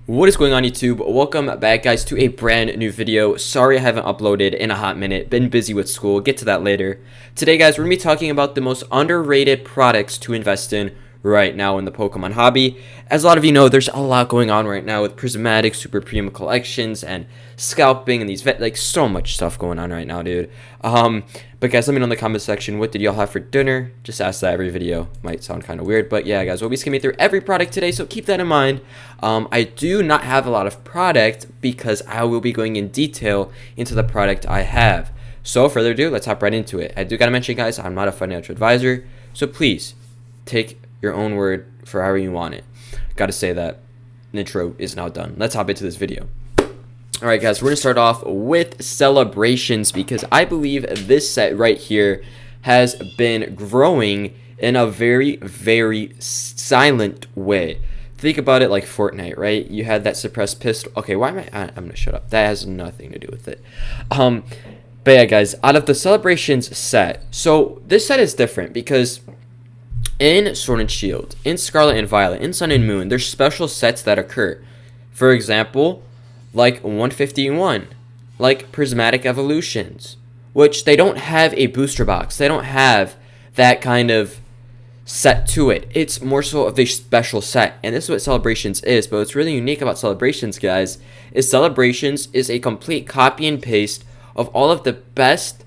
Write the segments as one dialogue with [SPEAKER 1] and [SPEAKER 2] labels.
[SPEAKER 1] What is going on, YouTube? Welcome back, guys, to a brand new video. Sorry I haven't uploaded in a hot minute. Been busy with school. Get to that later. Today, guys, we're going to be talking about the most underrated products to invest in right now in the Pokemon hobby. As a lot of you know, there's a lot going on right now with Prismatic, Super Premium collections, and scalping, and these so much stuff going on right now, dude. But guys, let me know in the comment section, what did y'all have for dinner? Just ask that every video. Might sound kind of weird, but yeah, guys, we'll be skimming through every product today, so keep that in mind. I do not have a lot of product because I will be going in detail into the product I have. So further ado, let's hop right into it. I do gotta mention, guys, I'm not a financial advisor, so please take your own word for however you want it. Gotta say that. The intro is now done. Let's hop into this video. Alright, guys, we're going to start off with Celebrations because I believe this set right here has been growing in a very, very silent way. Think about it like Fortnite, right? You had that suppressed pistol. Okay, why am I'm going to shut up. That has nothing to do with it. But yeah, guys, out of the Celebrations set, so this set is different because in Sword and Shield, in Scarlet and Violet, in Sun and Moon, there's special sets that occur. For example, like 151, like Prismatic Evolutions, which they don't have a booster box. They don't have that kind of set to it. It's more so of a special set, and this is what Celebrations is. But what's really unique about Celebrations, guys, is Celebrations is a complete copy and paste of all of the best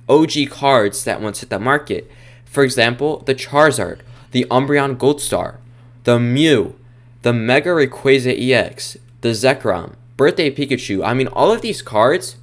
[SPEAKER 1] OG cards that once hit the market. For example, the Charizard, the Umbreon Gold Star, the Mew, the Mega Rayquaza EX, the Zekrom, Birthday Pikachu. I mean, all of these cards,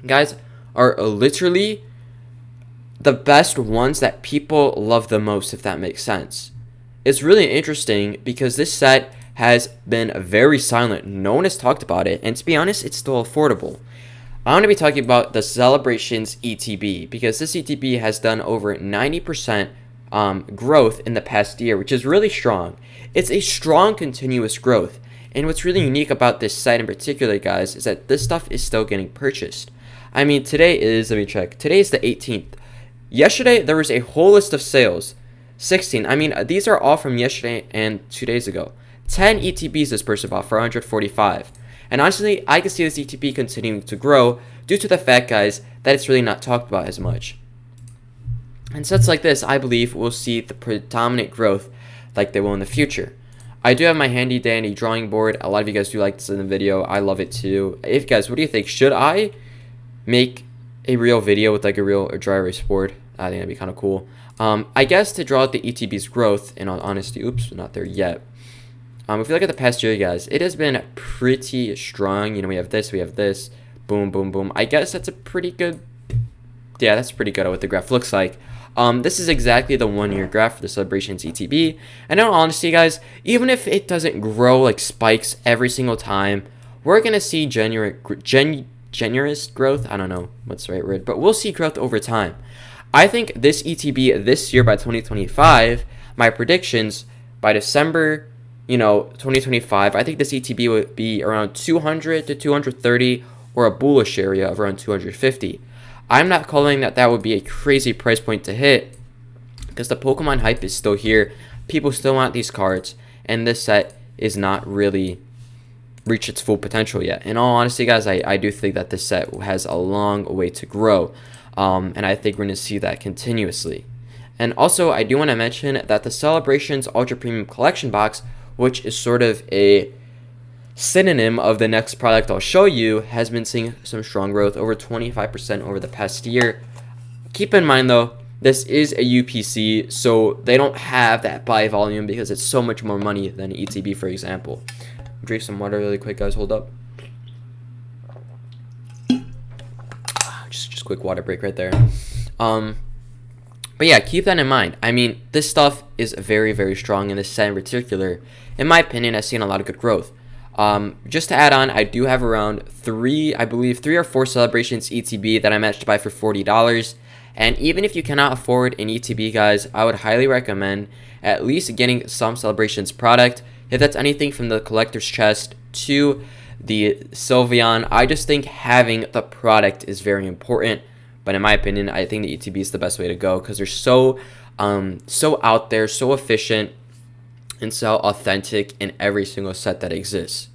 [SPEAKER 1] guys, are literally the best ones that people love the most, if that makes sense. It's really interesting because this set has been very silent. No one has talked about it, and to be honest, it's still affordable. I want to be talking about the Celebrations ETB because this ETB has done over 90% growth in the past year, which is really strong. It's a strong continuous growth. And what's really unique about this site in particular, guys, is that this stuff is still getting purchased. I mean, today is, let me check, today is the 18th. Yesterday, there was a whole list of sales. 16, I mean, these are all from yesterday and 2 days ago. 10 ETBs this person bought for 145. And honestly, I can see this ETB continuing to grow due to the fact, guys, that it's really not talked about as much. And sets like this, I believe, will see the predominant growth like they will in the future. I do have my handy dandy drawing board. A lot of you guys do like this in the video. I love it too. If guys, what do you think? Should I make a real video with like a real dry erase board? I think that'd be kind of cool. I guess to draw out the ETB's growth, in all honesty, oops, not there yet. If you look at the past year, guys, it has been pretty strong. You know, we have this, boom, boom, boom. I guess that's a pretty good, yeah, that's pretty good at what the graph looks like. This is exactly the 1 year graph for the Celebrations ETB. And in all honesty, guys, even if it doesn't grow like spikes every single time, we're going to see generous growth. I don't know what's the right word, but we'll see growth over time. I think this ETB this year by 2025, my predictions by December, 2025, I think this ETB would be around 200 to 230 or a bullish area of around 250. I'm not calling that would be a crazy price point to hit because the Pokemon hype is still here. People still want these cards, and this set is not really reached its full potential yet. In all honesty, guys, I do think that this set has a long way to grow, and I think we're going to see that continuously. And also, I do want to mention that the Celebrations Ultra Premium Collection Box, which is sort of a synonym of the next product I'll show you, has been seeing some strong growth, over 25% over the past year. Keep in mind though, this is a UPC, so they don't have that buy volume because it's so much more money than ETB, for example. Drink some water really quick, guys. Hold up. Just quick water break right there. But yeah, keep that in mind. I mean, this stuff is very, very strong, in this set in particular, in my opinion, has seen a lot of good growth. Just to add on, I do have around three or four Celebrations ETB that I managed to buy for $40. And even if you cannot afford an ETB, guys, I would highly recommend at least getting some Celebrations product. If that's anything from the collector's chest to the Sylveon, I just think having the product is very important. But in my opinion, I think the ETB is the best way to go because they're so out there, so efficient. and sell authentic in every single set that exists.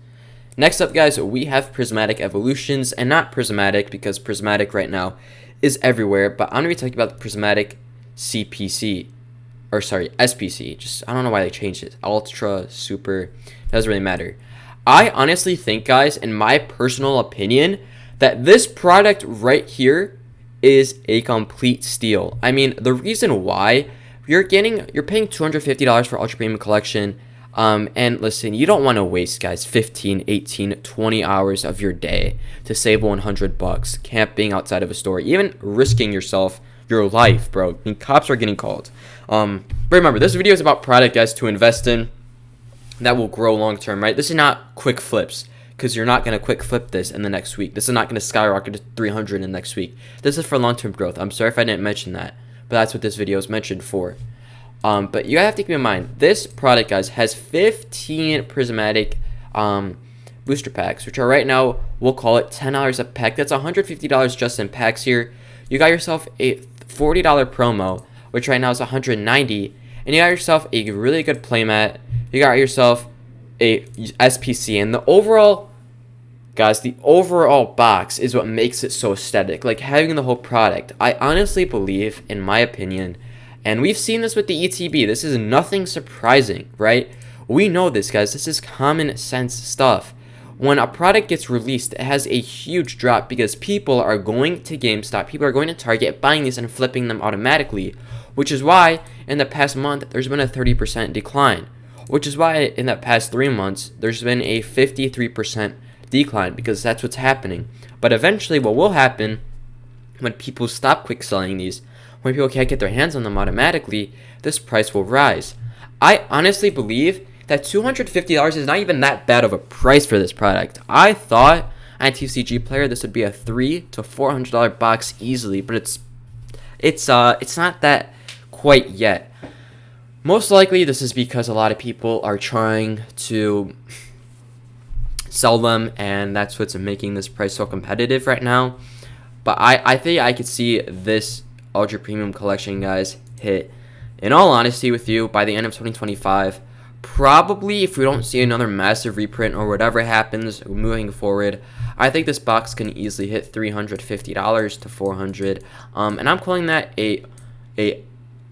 [SPEAKER 1] Next up, guys, we have Prismatic Evolutions, and not Prismatic because Prismatic right now is everywhere, but I'm going to be talking about the Prismatic CPC, or sorry, SPC. Just, I don't know why they changed it. Ultra, Super, doesn't really matter. I honestly think, guys, in my personal opinion, that this product right here is a complete steal. I mean, the reason why you're paying $250 for Ultra Premium Collection. And listen, you don't want to waste, guys, 15, 18, 20 hours of your day to save $100 camping outside of a store, even risking your life, bro. I mean, cops are getting called. But remember, this video is about product, guys, to invest in that will grow long term, right? This is not quick flips, because you're not going to quick flip this in the next week. This is not going to skyrocket to 300 in the next week. This is for long term growth. I'm sorry if I didn't mention that, but that's what this video is mentioned for. But you have to keep in mind, this product, guys, has 15 prismatic booster packs, which are right now, we'll call it $10 a pack. That's $150 just in packs here. You got yourself a $40 promo, which right now is $190, and you got yourself a really good playmat. You got yourself a SPC, and the overall, guys, the overall box is what makes it so aesthetic. Like, having the whole product, I honestly believe, in my opinion, and we've seen this with the ETB, this is nothing surprising, right? We know this, guys. This is common sense stuff. When a product gets released, it has a huge drop because people are going to GameStop, people are going to Target, buying these and flipping them automatically, which is why in the past month there's been a 30% decline, which is why in the past 3 months there's been a 53% decline, because that's what's happening. But eventually what will happen when people stop quick selling these, when people can't get their hands on them automatically, this price will rise. I honestly believe that $250 is not even that bad of a price for this product. I thought on TCG Player this would be a $300 to $400 box easily, but it's not that quite yet. Most likely this is because a lot of people are trying to sell them, and that's what's making this price so competitive right now. But I think I could see this Ultra Premium Collection, guys, hit, in all honesty with you, by the end of 2025. Probably if we don't see another massive reprint or whatever happens moving forward, I think this box can easily hit $350 to $400. And I'm calling that a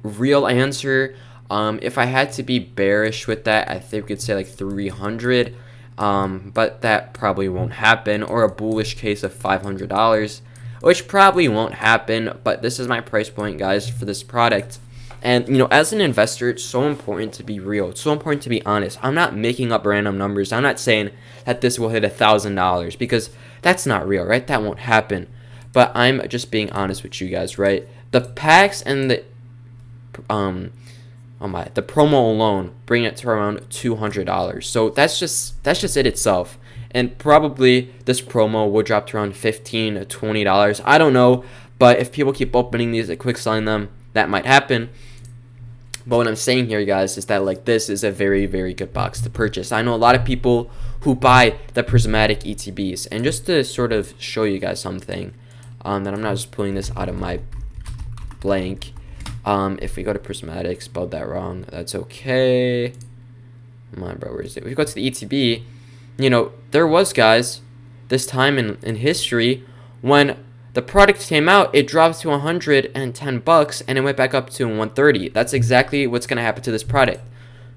[SPEAKER 1] real answer. If I had to be bearish with that, I think we could say like 300. But that probably won't happen. Or a bullish case of $500, which probably won't happen. But this is my price point, guys, for this product. And, you know, as an investor, it's so important to be real. It's so important to be honest. I'm not making up random numbers. I'm not saying that this will hit $1,000, because that's not real, right? That won't happen. But I'm just being honest with you guys, right? The packs and the promo alone bring it to around $200. So that's just it itself. And probably this promo will drop to around $15 to $20. I don't know, but if people keep opening these and quick selling them, that might happen. But what I'm saying here, guys, is that like this is a very, very good box to purchase. I know a lot of people who buy the Prismatic ETBs, and just to sort of show you guys something, that I'm not just pulling this out of my blank. If we go to Prismatic, spelled that wrong, that's okay. Come on, bro, where is it? If we go to the ETB, you know, there was, guys, this time in history when the product came out, it dropped to $110 and it went back up to $130. That's exactly what's going to happen to this product.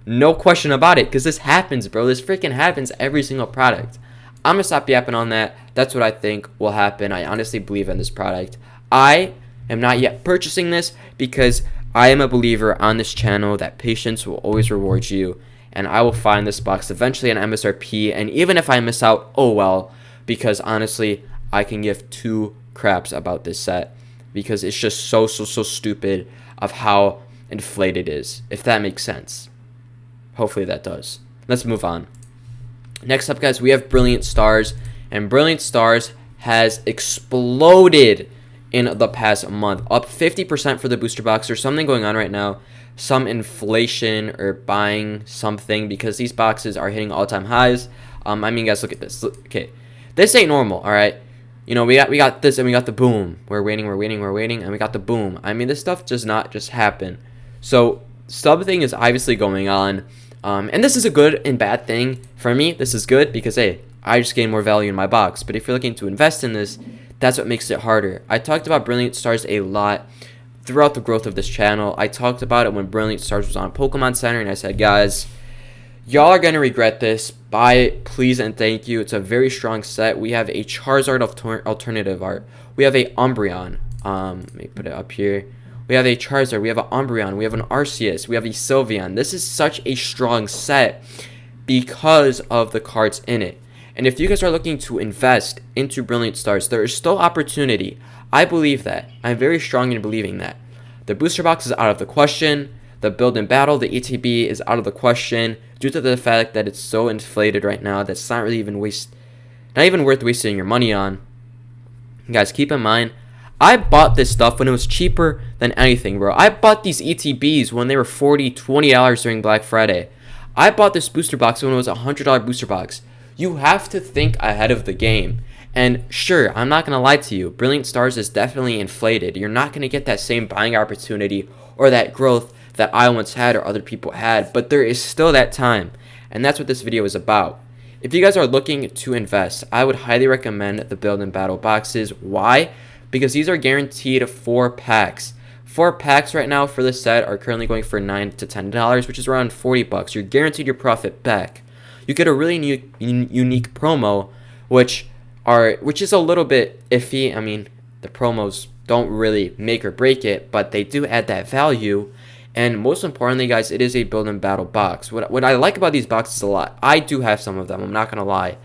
[SPEAKER 1] No question about it, because this happens, bro. This freaking happens every single product. I'm going to stop yapping on that. That's what I think will happen. I honestly believe in this product. I am not yet purchasing this because I am a believer on this channel that patience will always reward you. And I will find this box eventually on MSRP. And even if I miss out, oh well. Because honestly, I can give two craps about this set, because it's just so stupid of how inflated it is, if that makes sense. Hopefully that does. Let's move on. Next up, guys, we have Brilliant Stars, and Brilliant Stars has exploded in the past month, up 50% for the booster box. There's something going on right now, some inflation or buying something, because these boxes are hitting all-time highs. I mean, guys, look at this. Okay, this ain't normal, all right? You know, we got this, and we got the boom. We're waiting, and we got the boom. I mean, this stuff does not just happen. So something is obviously going on. And this is a good and bad thing. For me, this is good because, hey, I just gain more value in my box. But if you're looking to invest in this, that's what makes it harder. I talked about Brilliant Stars a lot throughout the growth of this channel. I talked about it when Brilliant Stars was on Pokemon Center, and I said, guys, y'all are going to regret this. Buy it, please and thank you. It's a very strong set. We have a Charizard alternative art. We have a Umbreon. Let me put it up here. We have a Charizard. We have an Umbreon. We have an Arceus. We have a Sylveon. This is such a strong set because of the cards in it. And if you guys are looking to invest into Brilliant Stars, there is still opportunity. I believe that. I'm very strong in believing that. The booster box is out of the question. The build and battle, the ETB, is out of the question due to the fact that it's so inflated right now that's not really even worth wasting your money on. Guys, keep in mind, I bought this stuff when it was cheaper than anything, bro. I bought these ETBs when they were $40, $20 during Black Friday. I bought this booster box when it was a $100 booster box. You have to think ahead of the game. And sure, I'm not going to lie to you. Brilliant Stars is definitely inflated. You're not going to get that same buying opportunity or that growth that I once had or other people had. But there is still that time. And that's what this video is about. If you guys are looking to invest, I would highly recommend the build and battle boxes. Why? Because these are guaranteed 4 packs. 4 packs right now for this set are currently going for $9 to $10, which is around 40 bucks. You're guaranteed your profit back. You get a really unique promo, which is a little bit iffy. I mean, the promos don't really make or break it, but they do add that value. And most importantly, guys, it is a build and battle box. What I like about these boxes a lot, I do have some of them, I'm not going to lie.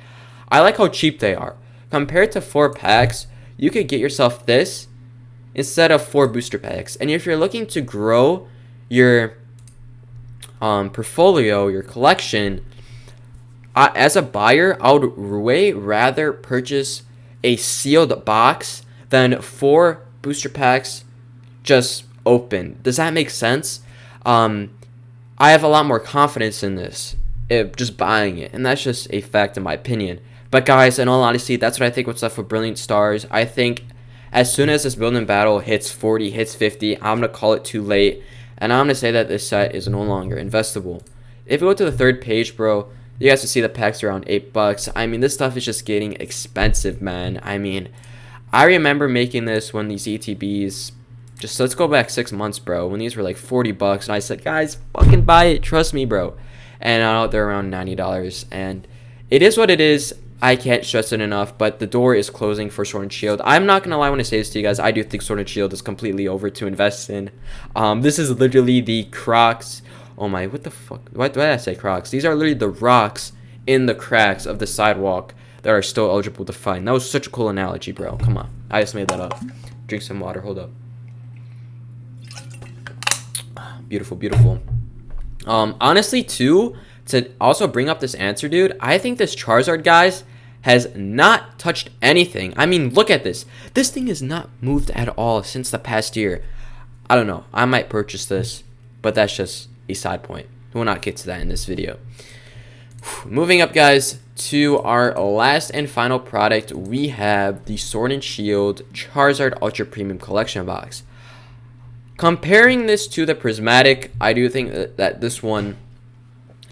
[SPEAKER 1] I like how cheap they are. Compared to 4 packs, you could get yourself this instead of 4 booster packs. And if you're looking to grow your portfolio, your collection, as a buyer, I would way rather purchase a sealed box than 4 booster packs just open. Does that make sense? I have a lot more confidence in this, just buying it, and that's just a fact in my opinion. But guys, in all honesty, that's what I think what's left with Brilliant Stars. I think as soon as this build and battle hits 40, hits 50, I'm going to call it too late, and I'm going to say that this set is no longer investable. If you go to the 3rd page, bro, you guys can see the packs are around $8. I mean, this stuff is just getting expensive, man. I mean, I remember making this when these ETBs, just let's go back 6 months, bro, when these were like 40 bucks, and I said, guys, fucking buy it, trust me, bro. And now they're around $90, and it is what it is. I can't stress it enough, but the door is closing for Sword and Shield. I'm not gonna lie when I say this to you guys. I do think Sword and Shield is completely over to invest in. This is literally the Crocs. Oh my, what the fuck? Why did I say Crocs? These are literally the rocks in the cracks of the sidewalk that are still eligible to find. That was such a cool analogy, bro. Come on, I just made that up. Drink some water. Hold up. Beautiful, beautiful. Honestly, too, to also bring up this answer, dude, I think this Charizard, guys, has not touched anything. I mean, look at this. This thing has not moved at all since the past year. I don't know. I might purchase this, but that's just a side point. We'll not get to that in this video. Moving up, guys, to our last and final product, we have the Sword and Shield Charizard Ultra Premium Collection Box. Comparing this to the Prismatic, I do think that this one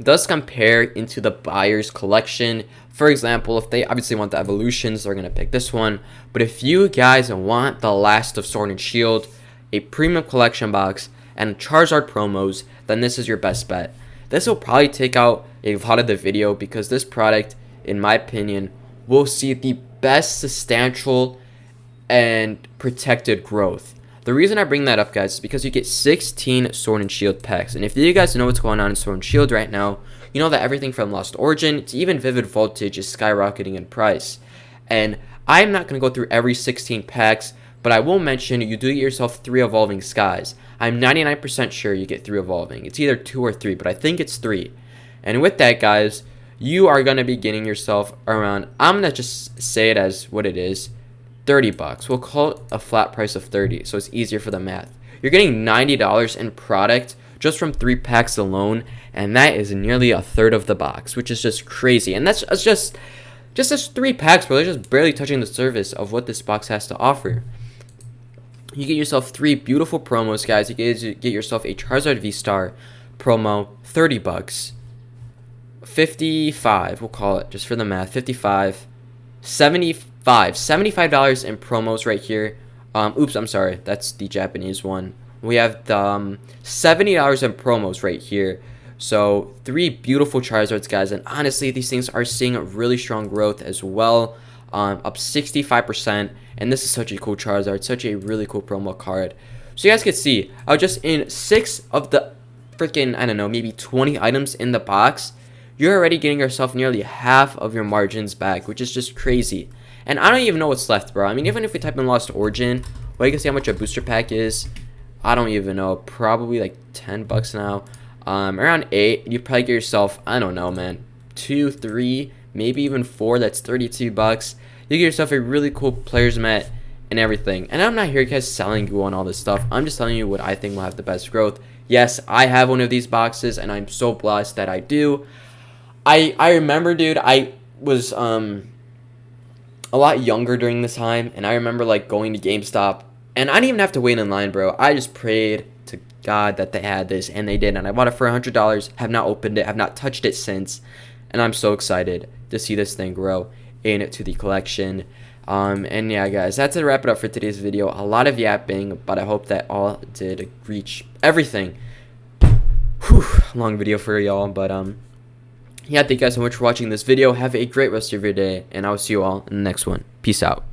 [SPEAKER 1] does compare into the buyer's collection. For example, if they obviously want the evolutions, they're going to pick this one. But if you guys want the last of Sword and Shield, a premium collection box, and Charizard promos, then this is your best bet. This will probably take out a lot of the video because this product, in my opinion, will see the best substantial and protected growth. The reason I bring that up, guys, is because you get 16 Sword and Shield packs. And if you guys know what's going on in Sword and Shield right now, you know that everything from Lost Origin to even Vivid Voltage is skyrocketing in price. And I'm not going to go through every 16 packs, but I will mention you do get yourself 3 Evolving Skies. I'm 99% sure you get 3 Evolving. It's either 2 or 3, but I think it's 3. And with that, guys, you are going to be getting yourself around, I'm going to just say it as what it is, 30 bucks. We'll call it a flat price of 30, so it's easier for the math. You're getting $90 in product just from 3 packs alone, and that is nearly a third of the box, which is just crazy. And that's just 3 packs, bro. They're just barely touching the surface of what this box has to offer. You get yourself 3 beautiful promos, guys. You get yourself a Charizard V-Star promo, 30 bucks. 55, we'll call it just for the math, 55, 75, $75 in promos right here. Oops, I'm sorry, that's the Japanese one. We have the $70 in promos right here. So 3 beautiful Charizards, guys, and honestly, these things are seeing really strong growth as well, up 65%, and this is such a cool Charizard, such a really cool promo card. So you guys can see, I was just in 6 of the freaking, I don't know, maybe 20 items in the box, you're already getting yourself nearly half of your margins back, which is just crazy. And I don't even know what's left, bro. I mean, even if we type in Lost Origin, well, you can see how much a booster pack is. I don't even know, probably like 10 bucks now. Around 8, you probably get yourself, I don't know, man, 2, 3, maybe even 4. That's 32 bucks. You get yourself a really cool player's mat and everything. And I'm not here, guys, selling you on all this stuff. I'm just telling you what I think will have the best growth. Yes, I have one of these boxes, and I'm so blessed that I do. I remember, dude, I was a lot younger during this time, and I remember like going to GameStop, and I didn't even have to wait in line, bro. I just prayed to God that they had this, and they did, and I bought it for $100. Have not opened it, have not touched it since, and I'm so excited to see this thing grow into the collection. And yeah, guys, that's to wrap it up for today's video. A lot of yapping, but I hope that all did reach everything. Whew, long video for y'all, but yeah, thank you guys so much for watching this video. Have a great rest of your day, and I will see you all in the next one. Peace out.